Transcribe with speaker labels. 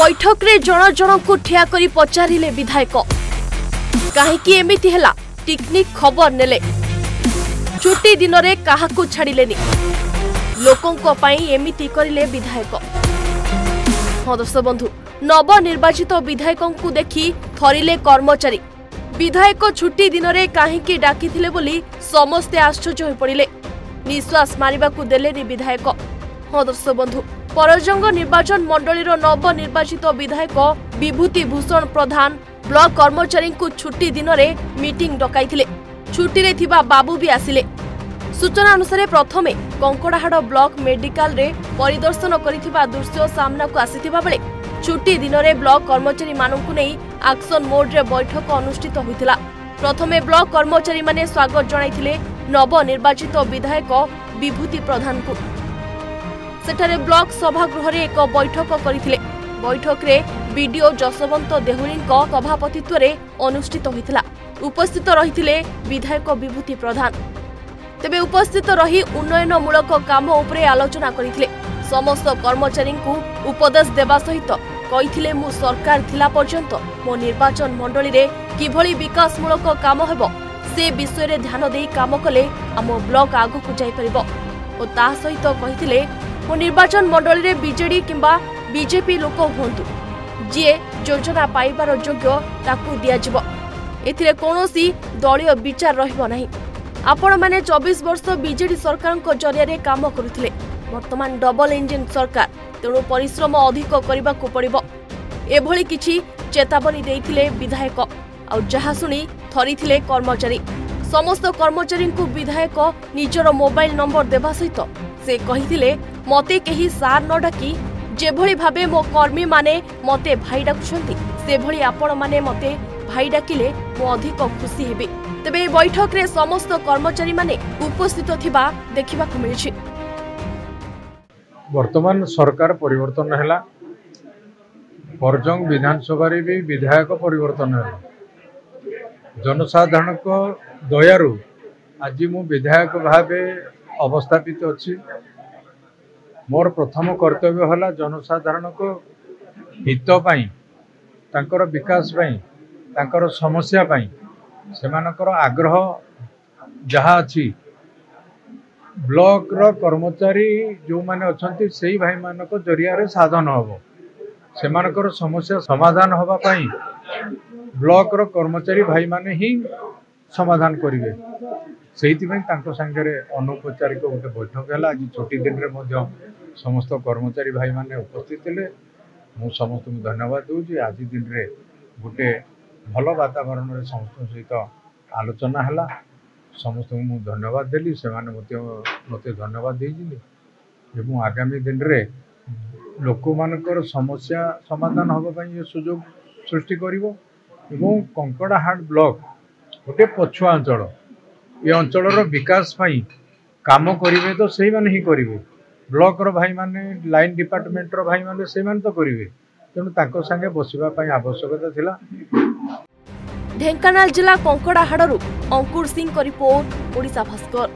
Speaker 1: बैठक रे जन जन को ठिया करी पचारिले विधायक काहेकि एमिति हेला टिकनिक खबर नेले छुट्टी दिन रे काहाकू छाड़िलेनी लोकों पाई एमिति करिले विधायक। हाँ दर्शक बंधु नवनिर्वाचित विधायकों को देखी थरिले कर्मचारी विधायक छुट्टी दिन रे काहेकि डाकिथिले बोली समस्ते आश्चर्य हो पड़िले निश्वास मारिबाकू देलेनी विधायक। हाँ दर्शक बंधु परजंग निर्वाचन मंडली नवनिर्वाचित विधायक विभूति भूषण प्रधान ब्लॉक कर्मचारी को छुट्टी दिन रे मीटिंग डकाइथिले छुट्टी रे थिबा बाबू भी आसिले। सूचना अनुसार प्रथमे कंकड़ाहाड़ ब्लॉक मेडिकल रे परिदर्शन करिथिबा दृश्य सामना को आसीथिबा बेले छुट्टी दिन रे ब्लॉक कर्मचारी माननकु नै एक्शन मोड रे बैठक अनुष्ठित होइतिला। प्रथमे ब्लॉक कर्मचारी माने स्वागत जणाइथिले नवनिर्वाचित विधायक विभूति प्रधान को। सेठारे ब्लॉक सभागृह रे एक बैठक करिथिले। बैठक रे बीडीओ जसवंत देहुरी सभापतित्व रे अनुष्ठित होइतिला। उपस्थित रहिथिले विधायक विभूति प्रधान। तेबे उपस्थित रही उन्नयनमूलक काम उपरे आलोचना करिथिले। समस्त कर्मचारी को उपदेश देवा सहित कहिथिले मु सरकार थिला पर्यंत मो निर्वाचन मंडली रे किभली विकासमूलक काम हेबो से विषय रे ध्यान देई काम कले आम ब्लॉक आगु को जाई परिबो ओ ता सहित कहिथिले मो निर्वाचन मंडली रे बीजेडी किंबा बीजेपी लोक हुंतु जे योजना पाइबार योग्य ताकू दिया जिवो एथिरे कोनोसी दलीय विचार रहिबो नाही। आपण माने 24 वर्ष बीजेडी सरकार को जरिया रे काम करुथिले वर्तमान डबल इंजिन सरकार तेणु परिश्रम अधिक करने को पड़िबो एभली किछि चेतावनी देइथिले विधायक आ जहा सुनी थरिथिले कर्मचारी। समस्त कर्मचारी को विधायक निजर मोबाइल नंबर देवा सहित से कहिथिले मते केही सार न डाकी जेभली भाबे मो कर्मी माने मते भाई डाकुछंती सेभली आपण माने मते भाई डाकिले मो अधिक खुशी हेबी। तेबे बैठक रे समस्त कर्मचारी माने उपस्थित थिबा देखिबाकू मिलिछि।
Speaker 2: वर्तमान सरकार परिवर्तन है परजंग विधानसभा भी विधायक परिवर्तन है जनसाधारण को दयारु आज मु विधायक भावे अवस्थापित अच्छी मोर प्रथम कर्तव्य है जनसाधारण को हित पाई तांकर विकास पाई तांकर समस्या पाई सेमानकर आग्रह जहाँ अच्छी ब्लॉक रो कर्मचारी जो माने अछंती सेही भाई मानक जरिया रे साधन हबो सेमानकर समस्या समाधान होबा पई ब्लॉक रो कर्मचारी भाई माने ही समाधान करिवे सेहिति पई तांको संगे अनौपचारिक गोटे बैठक है। आज छुट्टी दिन रे मध्य समस्त कर्मचारी भाई माने उपस्थित थे मु समस्त धन्यवाद दूची। आज दिन रे गोटे भल वातावरण रे समस्त सहित आलोचना है समस्त मु धन्यवाद देली से मते धन्यवाद देइजिले एवं आगामी दिन रे लोक मानकर समस्या समाधान होबा पई ये सुजोग सृष्टि करिवो एवं कंकड़ाहाड़ ब्लॉक गोटे पछुआ अंचल ये अंचल रो विकास पई काम करिवे तो सेही माने ही करिवे ब्लॉक रो भाई माने लाइन डिपार्टमेंट रो भाई माने सेही माने तो करिवे तेणु ताको संगे बसिबा पई आवश्यकता थिला।
Speaker 1: ढेंकानाल जिला कंकड़ाहाड़ू अंकुर सिंह रिपोर्ट ओडिशा भास्कर।